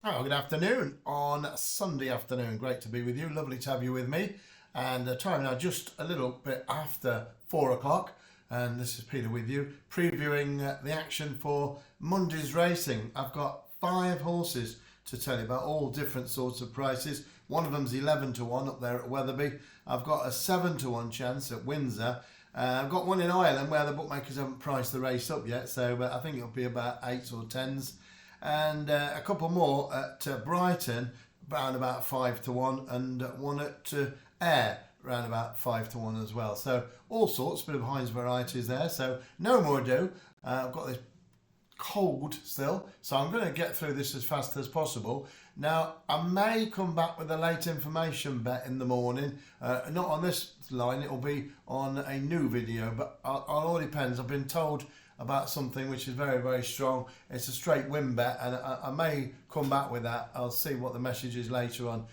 Oh, good afternoon on Sunday afternoon. Great to be with you. Lovely to have you with me. And time now just a little bit after 4 o'clock. And this is Peter with you, previewing the action for Monday's racing. I've got 5 horses to tell you about, all different sorts of prices. One of them's 11 to 1 up there at Wetherby. I've got a 7 to 1 chance at Windsor. I've got one in Ireland where the bookmakers haven't priced the race up yet, so I think it'll be about 8s or 10s. And a couple more at Brighton, around about 5 to 1, and one at Ayr, around about 5 to 1 as well. So all sorts, bit of Heinz varieties there. So no more ado. I've got this cold still, so I'm going to get through this as fast as possible. Now, I may come back with a late information bet in the morning. Not on this line, it'll be on a new video, but it all depends. I've been told about something which is very, very strong. It's a straight win bet, and I may come back with that. I'll see what the message is later on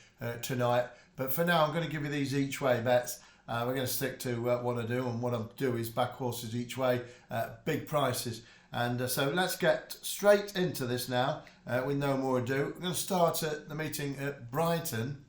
tonight. But for now, I'm going to give you these each way bets. We're going to stick to what I do, and what I do is back horses each way, big prices. And so let's get straight into this now with no more ado. We're going to start at the meeting at Brighton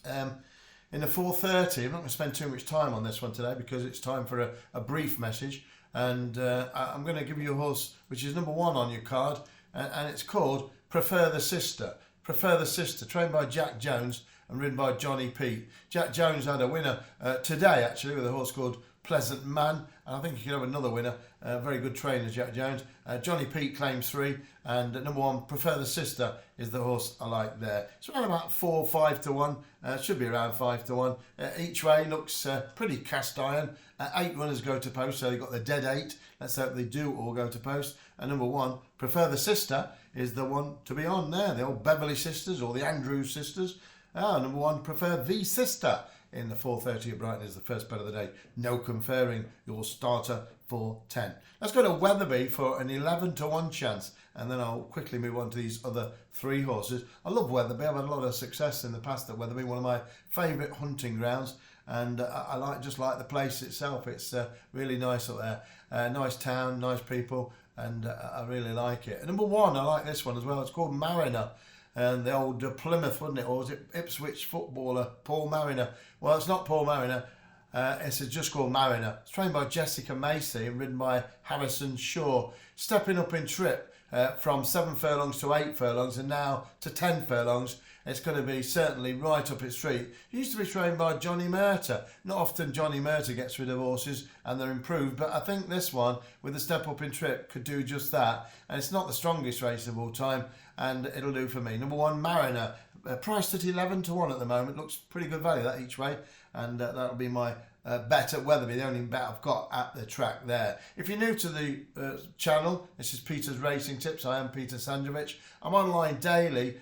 in the 4:30. I'm not going to spend too much time on this one today because it's time for a brief message. And I'm going to give you a horse which is number 1 on your card, and it's called Prefer the Sister. Prefer the Sister, trained by Jack Jones and ridden by Johnny Pete. Jack Jones had a winner today, actually, with a horse called Pleasant Man, and I think he could have another winner. Very good trainer, Jack Jones. Johnny Pete claims 3, and number 1, Prefer the Sister, is the horse I like there. It's around about 4, 5 to 1. Should be around 5 to 1. Each way looks pretty cast iron. 8 runners go to post, so they've got the dead 8. Let's hope they do all go to post. And number 1, Prefer the Sister, is the one to be on there. The old Beverly sisters or the Andrews sisters. Number 1, Prefer the Sister in the 4:30 at Brighton is the first bet of the day. No conferring, your starter for 10. Let's go to Wetherby for an 11 to 1 chance, and then I'll quickly move on to these other 3 horses. I love Wetherby. I've had a lot of success in the past at Wetherby, one of my favourite hunting grounds, and I just like the place itself. It's really nice up there. Nice town, nice people, and I really like it. And number 1, I like this one as well. It's called Mariner. And the old Plymouth, wasn't it? Or was it Ipswich footballer, Paul Mariner? Well, it's not Paul Mariner. It's just called Mariner. It's trained by Jessica Macy and ridden by Harrison Shaw. Stepping up in trip from 7 furlongs to 8 furlongs and now to 10 furlongs. It's going to be certainly right up its street. It used to be trained by Johnny Murter. Not often Johnny Murter gets rid of horses and they're improved, but I think this one, with the step up in trip, could do just that. And it's not the strongest race of all time, and it'll do for me. Number 1, Mariner, priced at 11 to 1 at the moment. Looks pretty good value, that each way, and that'll be my bet at Wetherby, the only bet I've got at the track there. If you're new to the channel, this is Peter's Racing Tips. I am Peter Sandrovich. I'm online daily,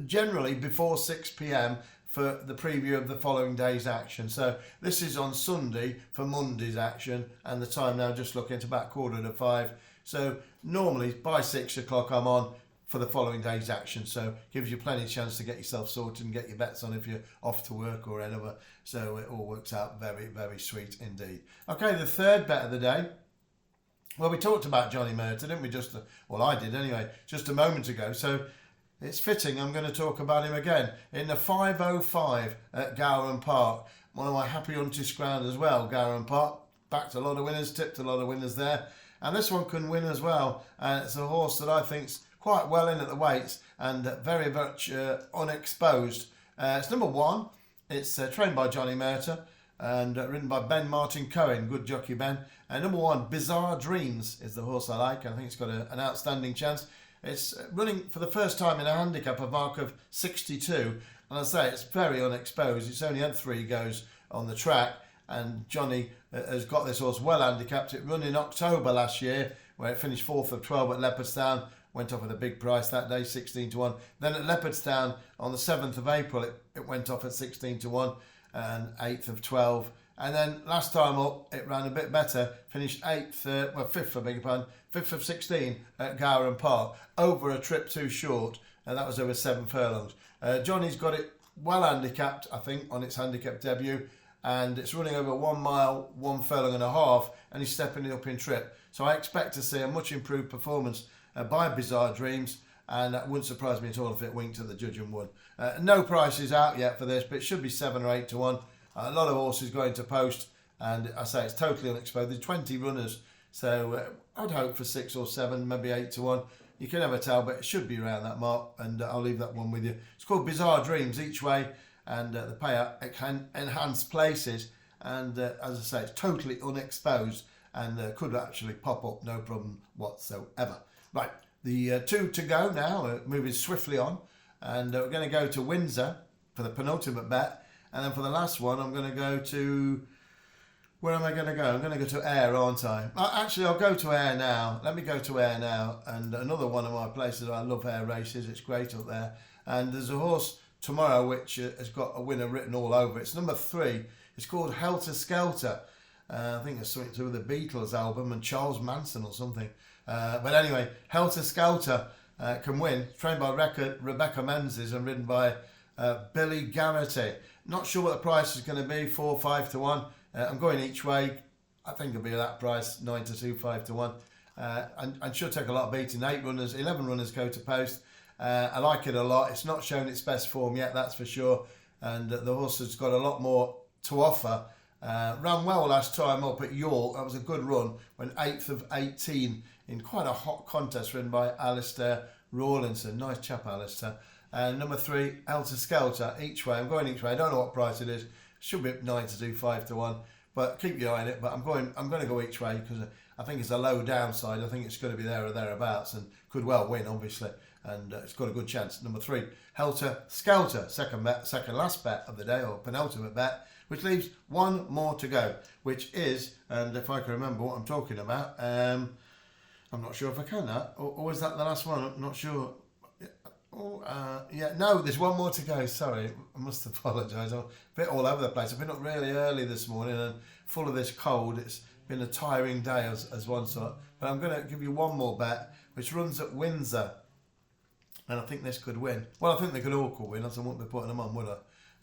generally before 6 p.m. for the preview of the following day's action. So this is on Sunday for Monday's action, and the time now just looking to about 4:45. So normally by 6 o'clock I'm on for the following day's action, so gives you plenty of chance to get yourself sorted and get your bets on if you're off to work or whatever. So it all works out very, very sweet indeed. Okay, the third bet of the day. Well, we talked about Johnny Murter, didn't we? Well, I did anyway, just a moment ago. So it's fitting I'm going to talk about him again in the 5:05 at Gowran Park. One of my happy hunters ground as well, Gowran Park. Backed a lot of winners, tipped a lot of winners there, and this one can win as well. And it's a horse that I think's quite well in at the weights and very much unexposed. It's number 1. It's trained by Johnny Murter and ridden by Ben Martin Cohen. Good jockey, Ben. Number 1, Bizarre Dreams, is the horse I like. I think it's got an outstanding chance. It's running for the first time in a handicap, a mark of 62. And I say it's very unexposed. It's only had 3 goes on the track. And Johnny has got this horse well handicapped. It run in October last year, where it finished 4th of 12 at Leopardstown. Went off at a big price that day, 16 to 1. Then at Leopardstown on the 7th of April, it went off at 16 to 1 and 8th of 12. And then last time up, it ran a bit better, finished 5th, I beg your pardon, 5th of 16 at Gowran Park, over a trip too short, and that was over 7 furlongs. Johnny's got it well handicapped, I think, on its handicap debut, and it's running over 1 mile, 1 furlong and a half, and he's stepping it up in trip. So I expect to see a much improved performance by Bizarre Dreams. and that wouldn't surprise me at all if it winked at the judge and won. No prices out yet for this, but it should be 7 or 8 to 1. A lot of horses going to post, and I say it's totally unexposed. There's 20 runners, so I'd hope for 6 or 7, maybe 8 to 1. You can never tell, but it should be around that mark, and I'll leave that one with you. It's called Bizarre Dreams each way, and the payout can enhance places, and as I say, it's totally unexposed, and could actually pop up, no problem whatsoever. Right, the 2 to go now, moving swiftly on, and we're going to go to Windsor for the penultimate bet, and then for the last one, I'm going to go to... Where am I going to go? I'm going to go to Ayr, aren't I? Actually, I'll go to Ayr now. Let me go to Ayr now. And another one of my places, I love Ayr races. It's great up there. And there's a horse tomorrow which has got a winner written all over. It's number 3. It's called Helter Skelter. I think it's something to do with the Beatles album and Charles Manson or something. But anyway, Helter Skelter can win. Trained by Rebecca Menzies and ridden by Billy Garrity. Not sure what the price is going to be, 4 or 5 to 1. I'm going each way. I think it'll be that price, 9 to 2, 5 to 1. And should take a lot of beating. 11 runners go to post. I like it a lot. It's not shown its best form yet, that's for sure. And the horse has got a lot more to offer. Ran well last time up at York. That was a good run. Went 8th of 18 in quite a hot contest ridden by Alistair Rawlinson. Nice chap, Alistair. And number 3, Helter Skelter, each way. I'm going each way. I don't know what price it is. Should be 9 to 2, 5 to 1, but keep your eye on it. But I'm going to go each way because I think it's a low downside. I think it's going to be there or thereabouts and could well win, obviously. And it's got a good chance. Number 3, Helter Skelter, second last bet of the day, or penultimate bet, which leaves one more to go, which is, and if I can remember what I'm talking about, I'm not sure if I can that, or is that the last one? I'm not sure. No, there's one more to go. Sorry, I must apologise. I'm a bit all over the place. I've been up really early this morning and full of this cold. It's been a tiring day as one sort. But I'm going to give you one more bet, which runs at Windsor. And I think this could win. Well, I think they could win, else I wouldn't be putting them on, would I?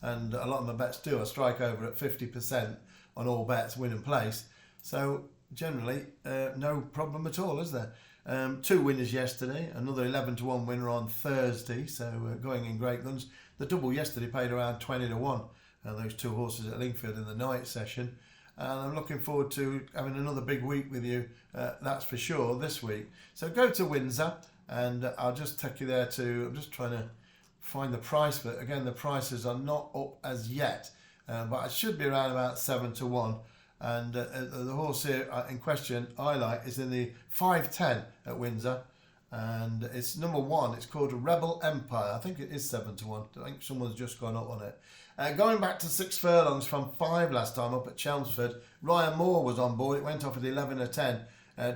And a lot of my bets do. I strike over at 50% on all bets, win and place. So generally, no problem at all, is there? 2 winners yesterday, another 11 to 1 winner on Thursday, so going in great guns. The double yesterday paid around 20 to 1, those 2 horses at Lingfield in the night session. And I'm looking forward to having another big week with you, that's for sure, this week. So go to Windsor, and I'll just take you there to, I'm just trying to find the price, but again, the prices are not up as yet, but it should be around about 7 to 1. And the horse here in question I like is in the 5:10 at Windsor, and it's number 1. It's called Rebel Empire. I think it is 7 to 1. I think someone's just gone up on it. Going back to 6 furlongs from 5 last time up at Chelmsford, Ryan Moore was on board. It went off at 11 to 10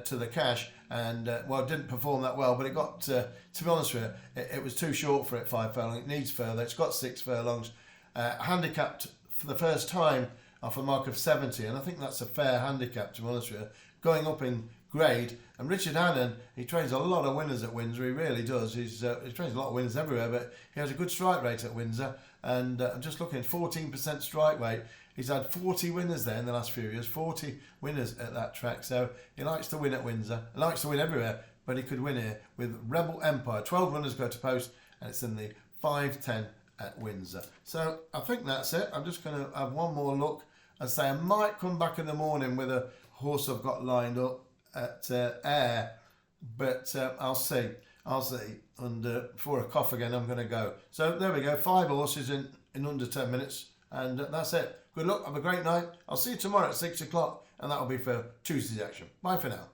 to the cash, and well, it didn't perform that well, but it got to be honest with you, it was too short for it. 5 furlongs. It needs further. It's got 6 furlongs. Handicapped for the first time off a mark of 70, and I think that's a fair handicap, to be honest with you, going up in grade. And Richard Hannon, he trains a lot of winners at Windsor, he really does. He trains a lot of winners everywhere, but he has a good strike rate at Windsor, and I'm just looking at 14% strike rate. He's had 40 winners there in the last few years, 40 winners at that track, so he likes to win at Windsor. He likes to win everywhere, but he could win here with Rebel Empire. 12 runners go to post, and it's in the 5:10 at Windsor. So I think that's it. I'm just going to have one more look and say I might come back in the morning with a horse I've got lined up at Ayr, but I'll see. And before I cough again, I'm going to go. So there we go, 5 horses in under 10 minutes, and that's it. Good luck, have a great night. I'll see you tomorrow at 6 o'clock, and that'll be for Tuesday's action. Bye for now.